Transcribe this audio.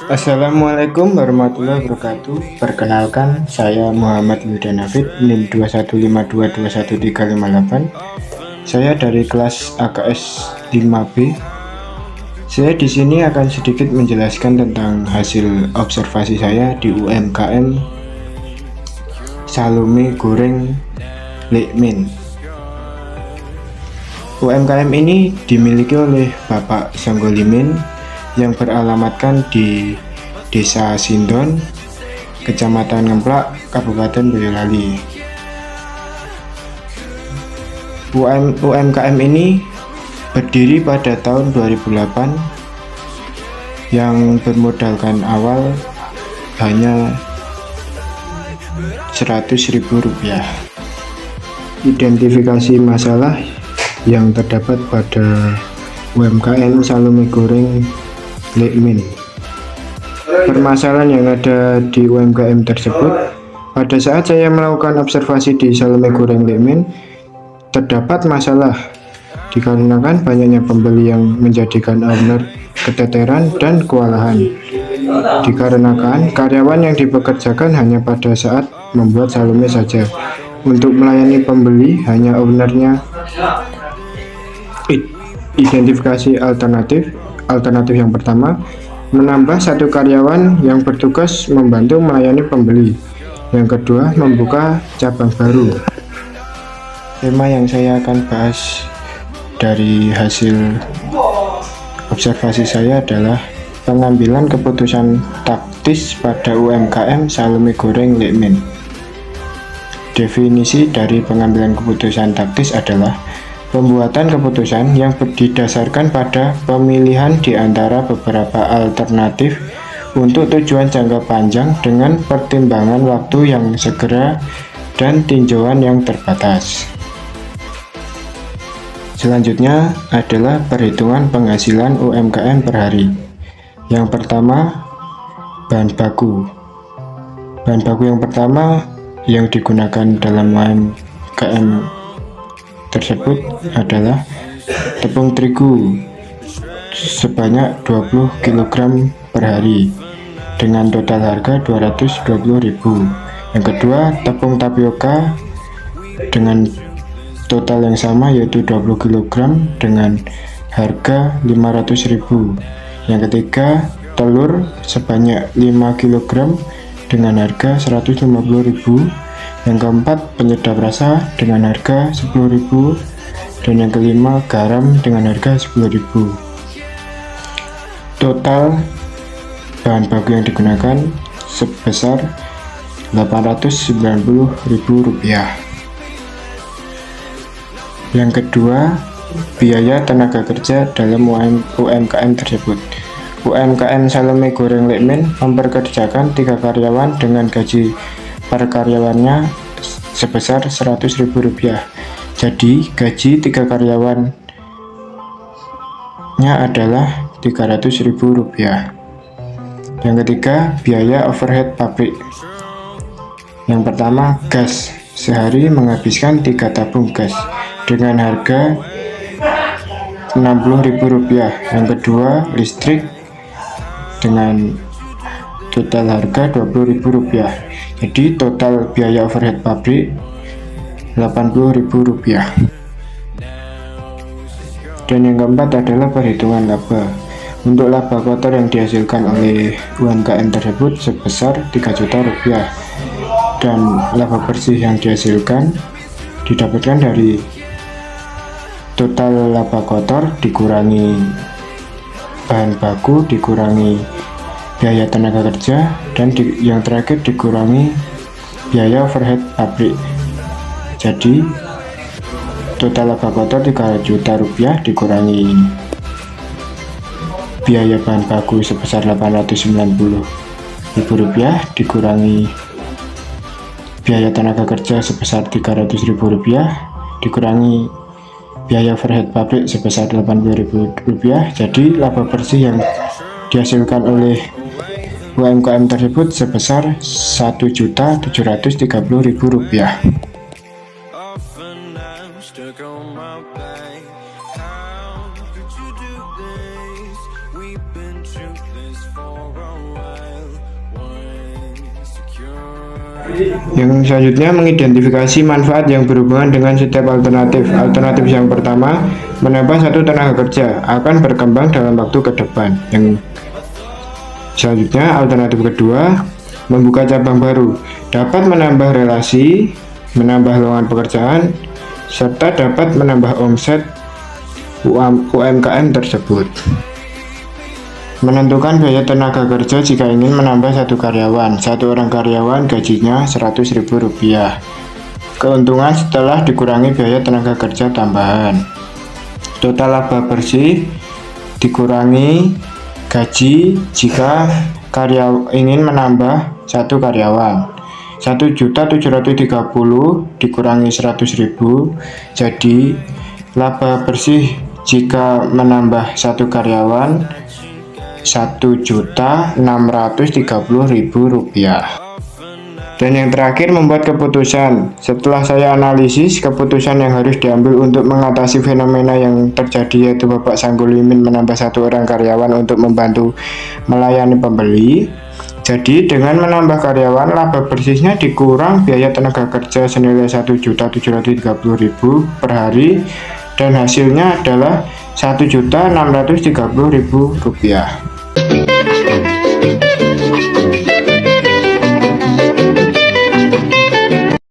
Assalamualaikum warahmatullahi wabarakatuh. Perkenalkan, saya Muhammad Yuda Nafid, NIM 215221358. Saya dari kelas AKS 5B. Saya di sini akan sedikit menjelaskan tentang hasil observasi saya di UMKM Salome Goreng Lekmin. UMKM ini dimiliki oleh Bapak Songgolimin yang beralamatkan di Desa Sindon, Kecamatan Ngemplak, Kabupaten Boyolali. UMKM ini berdiri pada tahun 2008 yang bermodalkan awal hanya Rp100.000. Identifikasi masalah yang terdapat pada UMKM Salome Goreng Lekmin. Permasalahan yang ada di UMKM tersebut, pada saat saya melakukan observasi di Salome Goreng Lekmin, terdapat masalah dikarenakan banyaknya pembeli yang menjadikan owner keteteran dan kewalahan, dikarenakan karyawan yang dipekerjakan hanya pada saat membuat Salome saja. Untuk melayani pembeli hanya ownernya. Identifikasi alternatif yang pertama, menambah satu karyawan yang bertugas membantu melayani pembeli. Yang kedua, membuka cabang baru. Tema yang saya akan bahas dari hasil observasi saya adalah pengambilan keputusan taktis pada UMKM Salome Goreng Lekmin. Definisi dari pengambilan keputusan taktis adalah pembuatan keputusan yang didasarkan pada pemilihan di antara beberapa alternatif untuk tujuan jangka panjang dengan pertimbangan waktu yang segera dan tinjauan yang terbatas. Selanjutnya adalah perhitungan penghasilan UMKM per hari. Yang pertama, bahan baku. Bahan baku yang pertama yang digunakan dalam UMKM tersebut adalah tepung terigu sebanyak 20 kg per hari dengan total harga Rp220.000. Yang kedua, tepung tapioka dengan total yang sama yaitu 20 kg dengan harga Rp500.000. Yang ketiga, telur sebanyak 5 kg dengan harga Rp150.000. Yang keempat, penyedap rasa dengan harga Rp10.000, dan yang kelima, garam dengan harga Rp10.000. Total bahan baku yang digunakan sebesar Rp890.000. Yang kedua, biaya tenaga kerja dalam UMKM tersebut. UMKM Salome Goreng Lekmin memperkerjakan 3 karyawan dengan gaji per karyawannya sebesar Rp100.000. Jadi gaji 3 karyawannya adalah Rp300.000. Yang ketiga, biaya overhead pabrik. Yang pertama, gas. Sehari menghabiskan 3 tabung gas dengan harga Rp60.000. Yang kedua, listrik dengan total harga Rp20.000. Jadi total biaya overhead pabrik Rp80.000. Dan yang keempat adalah perhitungan laba. Untuk laba kotor yang dihasilkan oleh UMKM tersebut sebesar Rp3 juta, dan laba bersih yang dihasilkan didapatkan dari total laba kotor dikurangi bahan baku dikurangi biaya tenaga kerja, dan yang terakhir dikurangi biaya overhead pabrik. Jadi total laba kotor Rp3 juta dikurangi biaya bahan baku sebesar Rp890.000 dikurangi biaya tenaga kerja sebesar Rp300.000 dikurangi biaya overhead pabrik sebesar Rp80.000. Jadi laba bersih yang dihasilkan oleh UMKM tersebut sebesar Rp1.730.000. How could you do this? We've been through this for a Yang selanjutnya, mengidentifikasi manfaat yang berhubungan dengan setiap alternatif. Alternatif yang pertama, menambah satu tenaga kerja, akan berkembang dalam waktu ke depan. Yang selanjutnya, alternatif kedua, membuka cabang baru, dapat menambah relasi, menambah lowongan pekerjaan, serta dapat menambah omset UMKM tersebut. Menentukan biaya tenaga kerja jika ingin menambah satu karyawan. Satu orang karyawan gajinya Rp100.000. Keuntungan setelah dikurangi biaya tenaga kerja tambahan. Total laba bersih dikurangi gaji jika ingin menambah satu karyawan. 1.730.000 dikurangi 100.000, jadi laba bersih jika menambah satu karyawan Rp1.630.000. Dan yang terakhir, membuat keputusan. Setelah saya analisis, keputusan yang harus diambil untuk mengatasi fenomena yang terjadi yaitu Bapak Sanggulimin menambah satu orang karyawan untuk membantu melayani pembeli. Jadi dengan menambah karyawan, laba bersihnya dikurang biaya tenaga kerja senilai Rp1.730.000 per hari, dan hasilnya adalah Rp1.630.000.